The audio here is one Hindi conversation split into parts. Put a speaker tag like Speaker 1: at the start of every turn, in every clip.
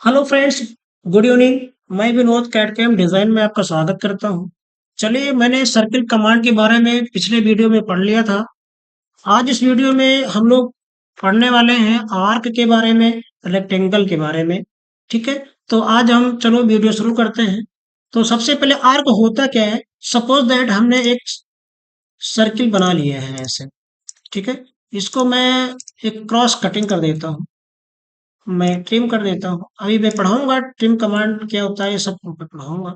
Speaker 1: Hello friends, good evening. मैं विनोद कैडकेम डिजाइन में आपका स्वागत करता हूं। चलिए, मैंने सर्किल कमांड के बारे में पिछले वीडियो में पढ़ लिया था। आज इस वीडियो में हम लोग पढ़ने वाले हैं आर्क के बारे में, रेक्टेंगल के बारे में। ठीक है, तो आज हम चलो वीडियो शुरू करते हैं। तो सबसे पहले आर्क होता क्या है। सपोज दैट हमने एक सर्किल बना लिया है ऐसे। ठीक है, इसको मैं एक क्रॉस कटिंग कर देता हूँ। मैं ट्रिम कर देता हूँ। अभी मैं पढ़ाऊंगा ट्रिम कमांड क्या होता है, ये सब मैं पढ़ाऊंगा।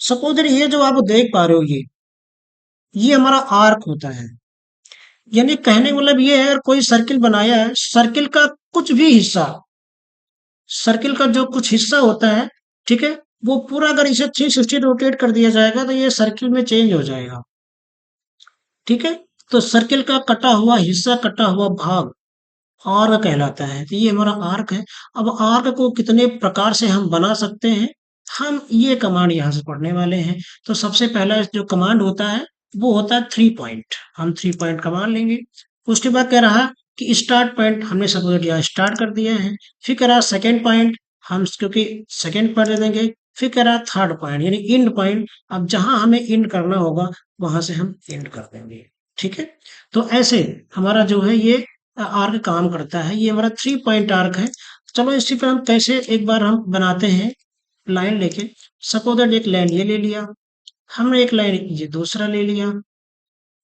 Speaker 1: सपोज ये जो आप देख पा रहे हो, ये हमारा आर्क होता है। यानी कहने का मतलब ये है, अगर कोई सर्किल बनाया है, सर्किल का कुछ भी हिस्सा, सर्किल का जो कुछ हिस्सा होता है, ठीक है, वो पूरा अगर इसे 360 रोटेट कर दिया जाएगा तो ये सर्किल में चेंज हो जाएगा। ठीक है, तो सर्किल का कटा हुआ हिस्सा, कटा हुआ भाग आर्क कहलाता है। तो ये हमारा आर्क है। अब आर्क को कितने प्रकार से हम बना सकते हैं, हम ये कमांड यहाँ से पढ़ने वाले हैं। तो सबसे पहला जो कमांड होता है वो होता है 3 पॉइंट। हम 3 पॉइंट कमांड लेंगे। उसके बाद कह रहा कि स्टार्ट पॉइंट, हमने सपोज यहाँ स्टार्ट कर दिया है। फिर कह रहा सेकेंड पॉइंट, हम क्योंकि सेकेंड पॉइंट दे देंगे। फिर कह रहा थर्ड पॉइंट यानी इंड पॉइंट। अब जहां हमें इंड करना होगा वहां से हम इंड कर देंगे। ठीक है, तो ऐसे हमारा जो है ये आर्क काम करता है। ये हमारा 3 पॉइंट आर्क है। चलो इसी पे हम कैसे एक बार हम बनाते हैं लाइन लेके। सपोज दैट एक लाइन ये ले लिया, हमने एक लाइन ये दूसरा ले लिया,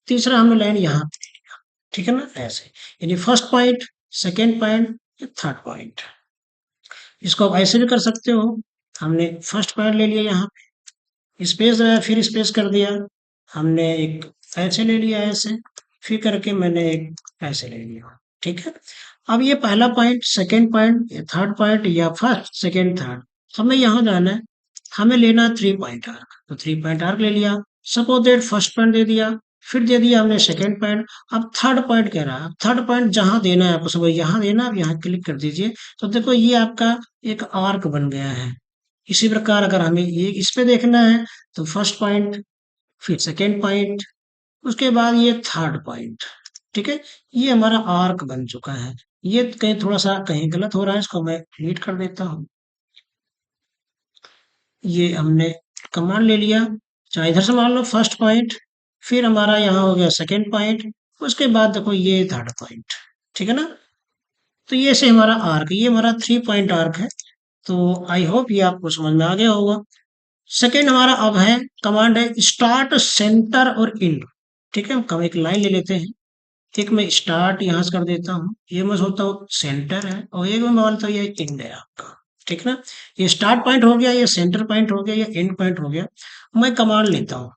Speaker 1: तीसरा हमने लाइन यहाँ पे ले लिया। ठीक है ना, ऐसे। यानी first point, second point, third point. इसको आप ऐसे भी कर सकते हो। हमने फर्स्ट पॉइंट ले लिया, यहाँ पे स्पेस है, फिर स्पेस कर दिया। हमने एक ऐसे ले लिया, ऐसे, फिर करके मैंने एक ऐसे ले लिया। ठीक है, अब ये पहला पॉइंट, सेकंड पॉइंट, या थर्ड पॉइंट, या फर्स्ट सेकंड थर्ड, हमें यहाँ जाना है। हमें लेना 3 पॉइंट आर्क, तो 3 पॉइंट आर्क ले लिया। सपोज दैट फर्स्ट पॉइंट दे दिया, फिर दे दिया हमने सेकंड पॉइंट। अब थर्ड पॉइंट कह रहा है, थर्ड पॉइंट जहां देना है आपको, सपोज यहाँ देना है, आप यहाँ क्लिक कर दीजिए। तो देखो ये आपका एक आर्क बन गया है। इसी प्रकार अगर हमें ये इस पे देखना है, तो फर्स्ट पॉइंट, फिर सेकेंड पॉइंट, उसके बाद ये थर्ड पॉइंट। ठीक है, ये हमारा आर्क बन चुका है। ये कहीं थोड़ा सा कहीं गलत हो रहा है, इसको मैं डिलीट कर देता हूँ। ये हमने कमांड ले लिया, चाहे इधर से मान लो फर्स्ट पॉइंट, फिर हमारा यहाँ हो गया सेकेंड पॉइंट, उसके बाद देखो ये थर्ड पॉइंट। ठीक है ना, तो ये से हमारा आर्क, ये हमारा 3 पॉइंट आर्क है। तो आई होप ये आपको समझ में आ गया होगा। सेकेंड हमारा अब है कमांड है स्टार्ट, सेंटर और इंड। ठीक है, हम एक लाइन ले लेते हैं। एक मैं स्टार्ट यहाँ से कर देता हूँ, ये मैं सोचता हूँ सेंटर है, और एक मैं बोलता हूँ ये इंड है आपका। ठीक है ना, ये स्टार्ट पॉइंट हो गया, ये सेंटर पॉइंट हो गया, ये एंड पॉइंट हो गया। मैं कमांड लेता हूँ।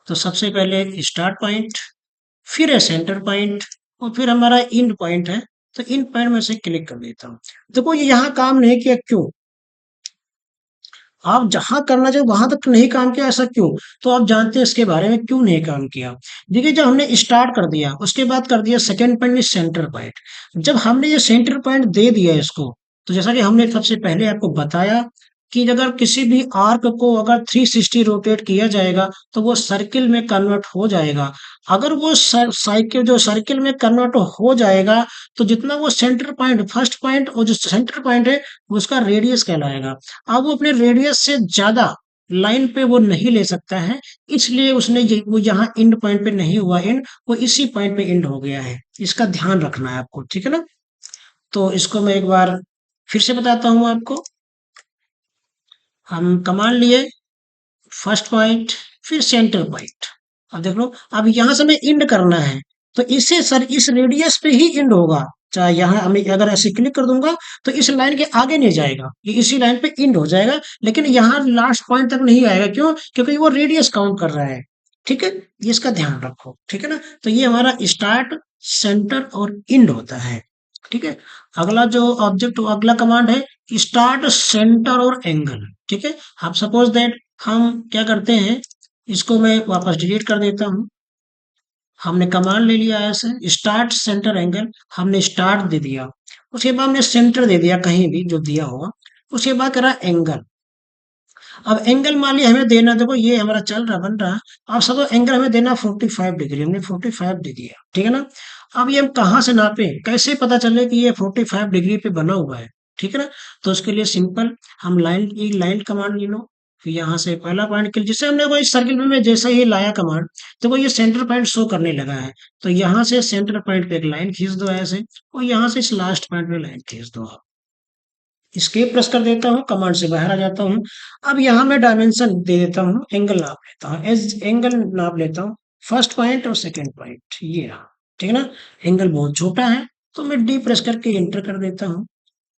Speaker 1: तो सबसे पहले स्टार्ट पॉइंट, फिर है सेंटर पॉइंट, और फिर हमारा इंड पॉइंट है। तो इंड पॉइंट में से क्लिक कर देता हूँ। देखो ये यहाँ काम नहीं किया, क्यों? आप जहां करना चाहिए वहां तक नहीं काम किया, ऐसा क्यों? तो आप जानते हैं इसके बारे में क्यों नहीं काम किया। देखिए, जब हमने स्टार्ट कर दिया, उसके बाद कर दिया सेकंड पॉइंट में सेंटर पॉइंट। जब हमने ये सेंटर पॉइंट दे दिया इसको, तो जैसा कि हमने सबसे पहले आपको बताया कि अगर किसी भी आर्क को अगर 360 रोटेट किया जाएगा तो वो सर्किल में कन्वर्ट हो जाएगा। अगर वो साइकिल जो सर्किल में कन्वर्ट हो जाएगा, तो जितना वो सेंटर पॉइंट, फर्स्ट पॉइंट और जो सेंटर पॉइंट है, उसका रेडियस कहलाएगा। अब वो अपने रेडियस से ज्यादा लाइन पे वो नहीं ले सकता है। इसलिए उसने वो यहाँ एंड पॉइंट पे नहीं हुआ एंड, वो इसी पॉइंट पे एंड हो गया है। इसका ध्यान रखना है आपको। ठीक है ना, तो इसको मैं एक बार फिर से बताता हूँ आपको। हम कमांड लिए, फर्स्ट पॉइंट, फिर सेंटर पॉइंट। अब देख लो, अब यहां से हमें इंड करना है, तो इससे सर इस रेडियस पे ही इंड होगा। चाहे यहाँ हमें अगर ऐसे क्लिक कर दूंगा तो इस लाइन के आगे नहीं जाएगा, ये इसी लाइन पे इंड हो जाएगा। लेकिन यहाँ लास्ट पॉइंट तक नहीं आएगा, क्यों? क्योंकि वो रेडियस काउंट कर रहा है। ठीक है, ये इसका ध्यान रखो। ठीक है ना, तो ये हमारा स्टार्ट, सेंटर और इंड होता है। ठीक है, अगला जो ऑब्जेक्ट, अगला कमांड है स्टार्ट, सेंटर और एंगल। ठीक है, आप सपोज दैट हम क्या करते हैं, इसको मैं वापस डिलीट कर देता हूँ। हमने कमांड ले लिया ऐसे स्टार्ट, सेंटर, एंगल। हमने स्टार्ट दे दिया, उसके बाद हमने सेंटर दे दिया कहीं भी जो दिया होगा। उसके बाद करा एंगल। अब एंगल मान लिया हमें देना, देखो ये हमारा चल रहा, बन रहा। अब सब एंगल हमें देना 45 डिग्री, हमने 45 दे दिया। ठीक है ना, अब ये हम कहाँ से नापे, कैसे पता चले कि ये 45 डिग्री पे बना हुआ है? ठीक है ना? तो उसके लिए सिंपल हम लाइन कमांड ले लो, फिर यहाँ से पहला पॉइंट क्लिक, जैसे हमने कोई सर्किल में जैसे ही लाया कमांड, तो वो ये सेंटर पॉइंट शो करने लगा है, तो यहाँ से सेंटर पॉइंट पे एक लाइन खींच दो ऐसे, और यहाँ से इस लास्ट पॉइंट पे लाइन खींच दो आप। एस्केप प्रेस कर देता हूँ, कमांड से बाहर आ जाता हूँ। अब यहाँ मैं डायमेंशन दे देता हूँ, एंगल नाप लेता हूँ, एज एंगल नाप लेता हूँ, फर्स्ट पॉइंट और सेकंड पॉइंट ये रहा, ठीक है ना? एंगल बहुत छोटा है, तो मैं डी प्रेस करके एंटर कर देता हूँ।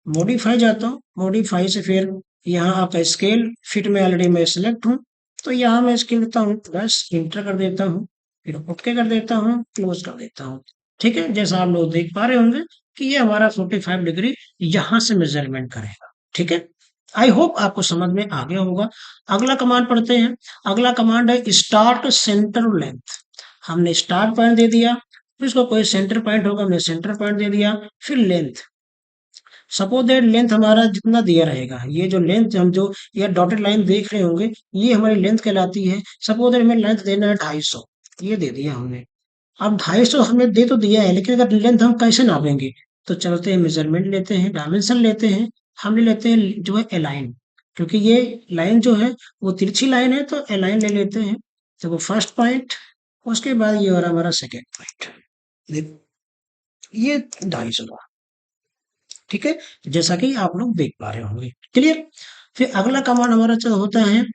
Speaker 1: मॉडिफाई जाता हूँ, मॉडिफाई से फिर यहाँ आपका स्केल फिट में ऑलरेडी मैं सिलेक्ट हूँ, तो यहाँ मैं स्केल देता हूँ प्लस, इंटर कर देता हूँ, फिर ओके कर देता हूँ, क्लोज कर देता हूँ। ठीक है, जैसा आप लोग देख पा रहे होंगे कि ये हमारा 45 डिग्री यहाँ से मेजरमेंट करेगा। ठीक है, आई होप आपको समझ में आ गया होगा। अगला कमांड पढ़ते हैं। अगला कमांड है स्टार्ट सेंटर लेंथ। हमने स्टार्ट पॉइंट दे दिया, फिर इसको कोई सेंटर पॉइंट होगा, हमने सेंटर पॉइंट दे दिया, फिर लेंथ। सपोज दैट लेंथ हमारा जितना दिया रहेगा, ये जो लेंथ हम जो ये डॉटेड लाइन देख रहे होंगे, ये हमारी लेंथ कहलाती है। सपोज दैट हमें लेंथ देना है 250, ये दे दिया हमने। अब 250 हमने दे तो दिया है, लेकिन अगर लेंथ हम कैसे नापेंगे? तो चलते हैं, मेजरमेंट लेते हैं, डायमेंशन लेते हैं, हम ले लेते हैं जो है अलाइन, क्योंकि ये लाइन जो है वो तिरछी लाइन है, तो अलाइन ले लेते हैं। तो वो फर्स्ट पॉइंट, उसके बाद ये हो रहा हमारा सेकेंड पॉइंट, देखो ये 250 का। ठीक है, जैसा कि आप लोग देख पा रहे होंगे, क्लियर। फिर अगला कमांड हमारा जो होता है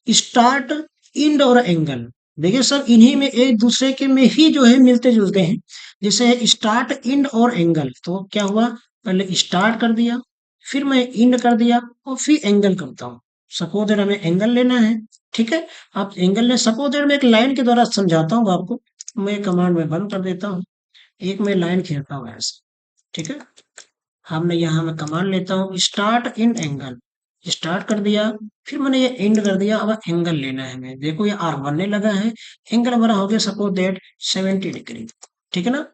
Speaker 1: स्टार्ट इंड और एंगल। देखिए सर, इन्हीं में एक दूसरे के में ही जो है मिलते जुलते हैं। जैसे स्टार्ट इंड और एंगल, तो क्या हुआ, पहले स्टार्ट कर दिया, फिर मैं इंड कर दिया, और फिर एंगल करता हूँ। सपोज दैट हमें एंगल लेना है। ठीक है, आप एंगल ले, सपोज दैट मैं एक लाइन के द्वारा समझाता हूँ आपको। मैं कमांड में बंद कर देता हूँ, एक मैं लाइन खींचता हूँ ऐसे। ठीक है, हमने यहाँ मैं कमांड लेता हूँ स्टार्ट इन एंगल, स्टार्ट कर दिया, फिर मैंने ये एंड कर दिया। अब एंगल लेना है हमें, देखो ये आर बनने लगा है, एंगल हमारा हो गया सपोज दैट 70 डिग्री। ठीक है ना?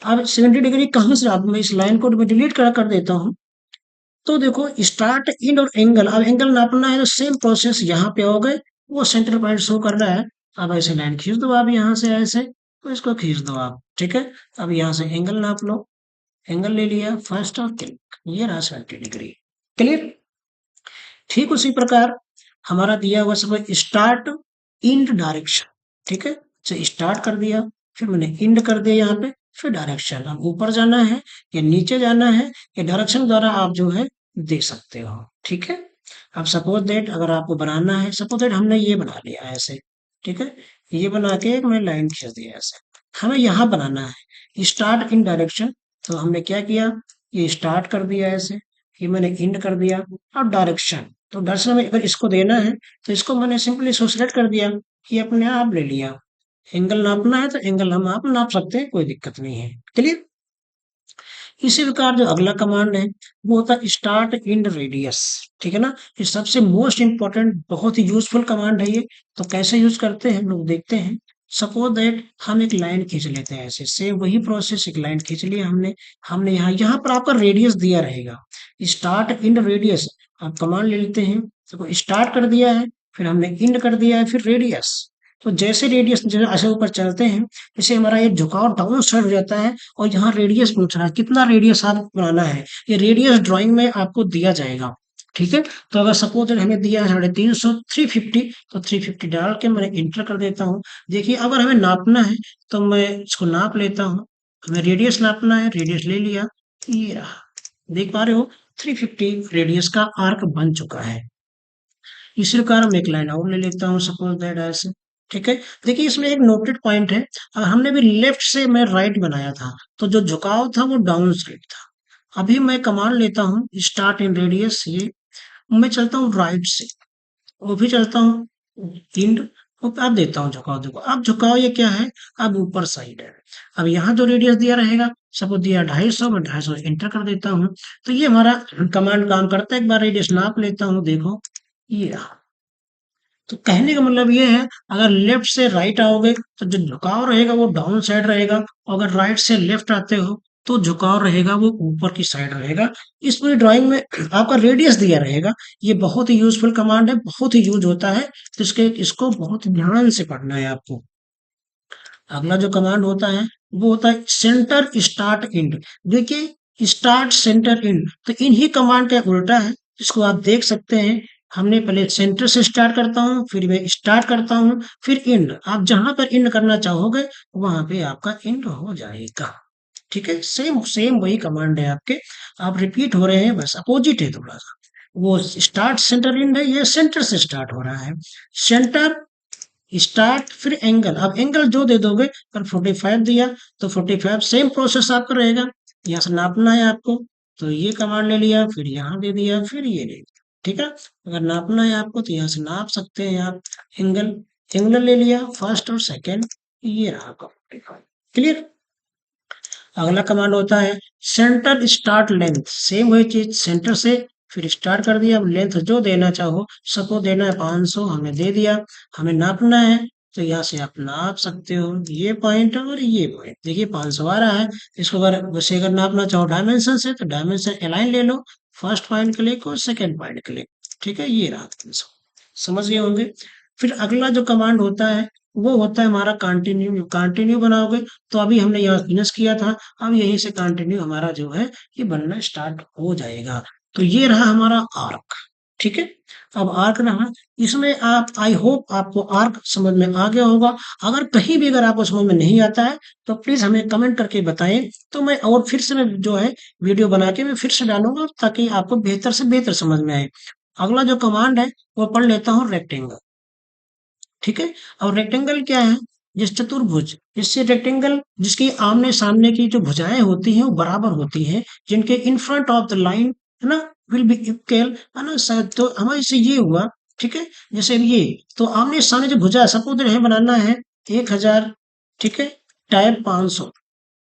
Speaker 1: अब 70 डिग्री कहाँ से, अब मैं इस लाइन को मैं डिलीट कर देता हूँ। तो देखो स्टार्ट इन और एंगल, अब एंगल नापना है तो सेम प्रोसेस यहाँ पे हो गए, वो सेंटर पॉइंट शो कर रहा है। अब ऐसे लाइन खींच दो आप यहाँ से ऐसे, तो इसको खींच दो आप। ठीक है, अब यहाँ से एंगल नाप लो, एंगल ले लिया फर्स्ट और क्लिक, ये रहा 70 डिग्री। क्लियर। ठीक उसी प्रकार हमारा दिया हुआ सब स्टार्ट इंड डायरेक्शन। ठीक है, तो स्टार्ट कर दिया, फिर मैंने इंड कर दिया यहाँ पे, फिर डायरेक्शन, अब ऊपर जाना है या नीचे जाना है, या डायरेक्शन द्वारा आप जो है दे सकते हो। ठीक है, अब सपोज दैट अगर आपको बनाना है, सपोज दैट हमने ये बना लिया ऐसे। ठीक है, ये बना के एक मैं लाइन खींच दिया ऐसे, हमें यहाँ बनाना है स्टार्ट इन डायरेक्शन। तो हमने क्या किया, ये स्टार्ट कर दिया ऐसे, ये मैंने इंड कर दिया। अब डायरेक्शन, तो डायरेक्शन में अगर इसको देना है, तो इसको मैंने सिंपली इसको सिलेक्ट कर दिया, ये अपने आप ले लिया। एंगल नापना है तो एंगल हम आप नाप सकते हैं, कोई दिक्कत नहीं है। क्लियर। इसी प्रकार जो अगला कमांड है वो होता है स्टार्ट इंड रेडियस। ठीक है ना, ये सबसे मोस्ट इंपॉर्टेंट, बहुत ही यूजफुल कमांड है ये। तो कैसे यूज करते हैं हम लोग देखते हैं। सपोज दैट हम एक लाइन खींच लेते हैं ऐसे, सेम वही प्रोसेस, एक लाइन खींच लिया हमने। हमने यहाँ यहाँ पर आपका रेडियस दिया रहेगा, स्टार्ट इंड रेडियस। आप कमांड ले लेते हैं, तो स्टार्ट कर दिया है, फिर हमने इंड कर दिया है, फिर रेडियस। तो जैसे रेडियस जैसे ऊपर चलते हैं, जैसे हमारा ये झुकाव डाउन साइड हो जाता है, और यहाँ रेडियस पूछ रहा है कितना रेडियस आप बनाना है, ये रेडियस ड्राइंग में आपको दिया जाएगा। ठीक है, तो अगर सपोज हमें दिया है 350, 350, तो 350 डाल के मैं इंटर कर देता हूँ। देखिए अगर हमें नापना है तो मैं इसको नाप लेता हूँ, हमें रेडियस नापना है, रेडियस ले लिया, ये रहा, देख पा रहे हो 350 रेडियस का आर्क बन चुका है। इसी प्रकार हम एक लाइन और ले लेता हूँ, सपोज दैट ऐसे। ठीक है, देखिए इसमें एक नोटेड पॉइंट है, हमने भी लेफ्ट से मैं राइट बनाया था, तो जो झुकाव था वो डाउन साइड था। अभी मैं कमांड लेता हूँ स्टार्ट इन रेडियस, ये मैं चलता हूँ राइट से, वो भी चलता हूँ इंड, अब देता हूँ झुकाव। देखो अब झुकाव ये क्या है, अब ऊपर साइड है। अब यहाँ जो रेडियस दिया रहेगा, सपोज दिया 250, मैं 250 एंटर कर देता हूँ। तो ये हमारा कमांड काम करता है। एक बार रेडियस नाप लेता हूँ, देखो ये रहा। तो कहने का मतलब ये है, अगर लेफ्ट से राइट आओगे तो जो झुकाव रहेगा वो डाउन साइड रहेगा, और अगर राइट से लेफ्ट आते हो तो झुकाव रहेगा वो ऊपर की साइड रहेगा। इस पूरी ड्राइंग में आपका रेडियस दिया रहेगा। ये बहुत ही यूजफुल कमांड है, बहुत ही यूज होता है, तो इसको बहुत ध्यान से पढ़ना है आपको। अगला जो कमांड होता है वो होता है सेंटर स्टार्ट इंड। देखिए स्टार्ट सेंटर इन, तो इन्हीं कमांड का उल्टा है, इसको आप देख सकते हैं। हमने पहले सेंटर से स्टार्ट करता हूँ, फिर मैं स्टार्ट करता हूँ, फिर इंड। आप जहां पर इंड करना चाहोगे वहां पे आपका इंड हो जाएगा। ठीक है, सेम सेम वही कमांड है आपके, आप रिपीट हो रहे हैं, बस अपोजिट है थोड़ा सा। वो स्टार्ट सेंटर इंड है, ये सेंटर से स्टार्ट हो रहा है। सेंटर स्टार्ट फिर एंगल, अब एंगल जो दे दोगे, पर 45 दिया तो 45 सेम प्रोसेस आपका रहेगा। यहाँ से नापना है आपको, तो ये कमांड ले लिया, फिर यहाँ दे दिया, फिर ये ले लिया। ठीक है, अगर नापना है आपको तो यहाँ से नाप सकते हैं आप। एंगल, एंगल ले लिया फर्स्ट और सेकंड, ये रहा आपका 45। क्लियर। अगला कमांड होता है सेंटर स्टार्ट लेंथ, सेम वही चीज, सेंटर से फिर स्टार्ट कर दिया, अब लेंथ जो देना चाहो, सपोज देना है 500, हमने दे दिया। हमें नापना है तो यहाँ से आप नाप सकते हो, ये पॉइंट और ये पॉइंट, देखिए 500 आ रहा है। इसको अगर वैसे अगर नापना चाहो डायमेंशन से, तो डायमेंशन अलाइन ले लो, फर्स्ट पॉइंट क्लिक और सेकेंड पॉइंट क्लिक। ठीक है, ये रहा 300, समझ गए होंगे। फिर अगला जो कमांड होता है वो होता है हमारा कंटिन्यू, कंटिन्यू बनाओगे तो अभी हमने यहाँ फिनिश किया था, अब यहीं से कंटिन्यू हमारा जो है ये बनना स्टार्ट हो जाएगा। तो ये रहा हमारा आर्क। ठीक है, अब आर्क रहा, इसमें आप, आई होप आपको आर्क समझ में आ गया होगा। अगर कहीं भी अगर आपको समझ में नहीं आता है तो प्लीज हमें कमेंट करके बताएं, तो मैं और फिर से मैं जो है वीडियो बना के मैं फिर से डालूंगा, ताकि आपको बेहतर से बेहतर समझ में आए। अगला जो कमांड है वो पढ़ लेता हूँ, रेक्टेंगल। ठीक है, और रेक्टेंगल क्या है, जिस चतुर्भुज, जिससे रेक्टेंगल जिसकी आमने सामने की जो भुजाएं होती हैं वो बराबर होती हैं, जिनके in front of the line है ना, विल बी इक्वल, है ना। तो हमारे से ये हुआ। ठीक है, जैसे ये, तो आमने सामने जो भुजा, सपोज हमें बनाना है 1000, ठीक है, टाइप 500।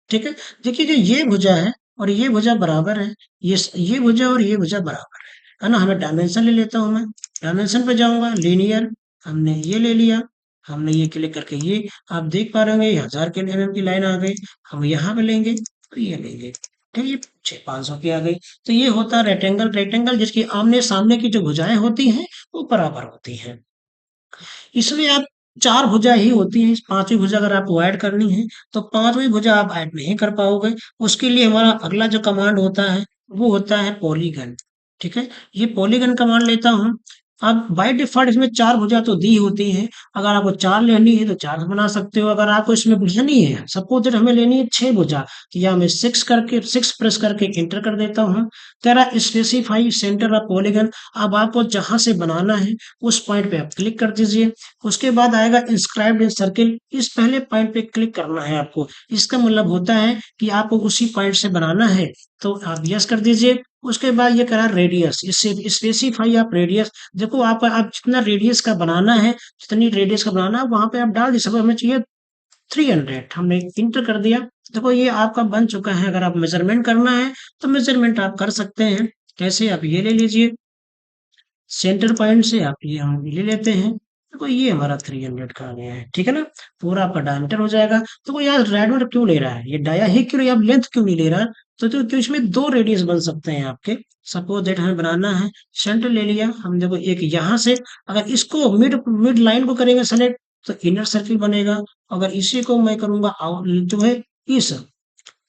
Speaker 1: ठीक है, देखिए जो ये भुजा है और ये भुजा बराबर है, ये भुजा और ये भुजा बराबर है ना। हमें डायमेंशन ले लेता हूँ मैं, डायमेंशन पे जाऊंगा, लीनियर, हमने ये ले लिया, हमने ये क्लिक करके ये, आप देख पा रहे होंगे ये 1000 के mm की लाइन आ गई। हम यहाँ पे लेंगे तो ये लेंगे, ठीक है, ये 500 की आ गई। तो ये होता है रेक्टेंगल, रेक्टेंगल जिसकी आमने सामने की जो भुजाएं होती हैं वो बराबर होती हैं। इसमें आप 4 भुजा ही होती हैं, 5वीं भुजा अगर आपको ऐड करनी है तो 5वीं भुजा आप ऐड नहीं कर पाओगे। उसके लिए हमारा अगला जो कमांड होता है वो होता है पॉलीगन। ठीक है, ये पॉलीगन कमांड लेता हूँ। अब बाय डिफॉल्ट इसमें 4 भुजा तो दी होती है, अगर आपको 4 लेनी है तो 4 बना सकते हो। अगर आपको इसमें बढ़ानी है, सपोज दैट हमें लेनी है 6 भुजा, तो या मैं 6 प्रेस करके एंटर कर देता हूँ। तेरा स्पेसिफाई सेंटर ऑफ पॉलीगन, अब आपको जहां से बनाना है उस पॉइंट पे आप क्लिक कर दीजिए। उसके बाद आएगा इंस्क्राइब्ड इन सर्किल, इस पहले पॉइंट पे क्लिक करना है आपको। इसका मतलब होता है कि आपको उसी पॉइंट से बनाना है, तो आप यस कर दीजिए। उसके बाद ये करा रेडियस, इससे स्पेसिफाई आप रेडियस, देखो आप जितना रेडियस का बनाना है, जितनी रेडियस का बनाना है वहां पे आप डाल दीजिए। हमें चाहिए 300, हमने इंटर कर दिया। देखो ये आपका बन चुका है। अगर आप मेजरमेंट करना है तो मेजरमेंट आप कर सकते हैं। कैसे, आप ये ले लीजिए, सेंटर पॉइंट से आप ये हम ले लेते हैं, देखो ये हमारा 300 का आ गया है। ठीक है ना, पूरा आपका डायमीटर हो जाएगा। तो वो यार रेडमेड क्यों ले रहा है, ये डाया ही क्यों, आप लेंथ क्यों नहीं ले रहा। तो क्यों, इसमें 2 रेडियस बन सकते हैं आपके। सपोज दैट हमें बनाना है, सेंटर ले लिया हम, देखो एक यहाँ से, अगर इसको मिड मिड लाइन को करेंगे सेलेक्ट तो इनर सर्किल बनेगा। अगर इसी को मैं करूंगा आउट जो है इस,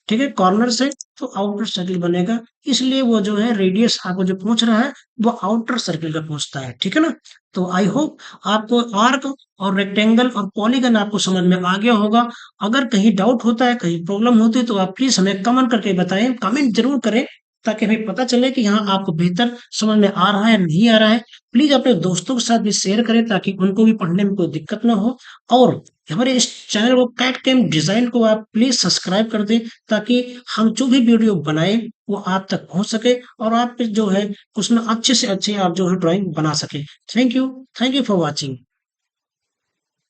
Speaker 1: ठीक है, कॉर्नर से, तो आउटर सर्किल बनेगा। इसलिए वो जो है रेडियस आपको जो पूछ रहा है वो आउटर सर्किल का पूछता है। ठीक है ना, तो आई होप आपको आर्क और रेक्टेंगल और पॉलीगन आपको समझ में आ गया होगा। अगर कहीं डाउट होता है, कहीं प्रॉब्लम होती है, तो आप प्लीज हमें कमेंट करके बताएं, कमेंट जरूर करें, ताकि हमें पता चले कि हाँ आपको बेहतर समझ में आ रहा है नहीं आ रहा है। प्लीज अपने दोस्तों के साथ भी शेयर करें, ताकि उनको भी पढ़ने में कोई दिक्कत ना हो। और हमारे इस चैनल को कैट कैम डिजाइन को आप प्लीज सब्सक्राइब कर दें, ताकि हम जो भी वीडियो बनाए वो आप तक पहुंच सके, और आप जो है उसमें अच्छे से अच्छे आप जो है ड्राइंग बना सके। Thank you for watching.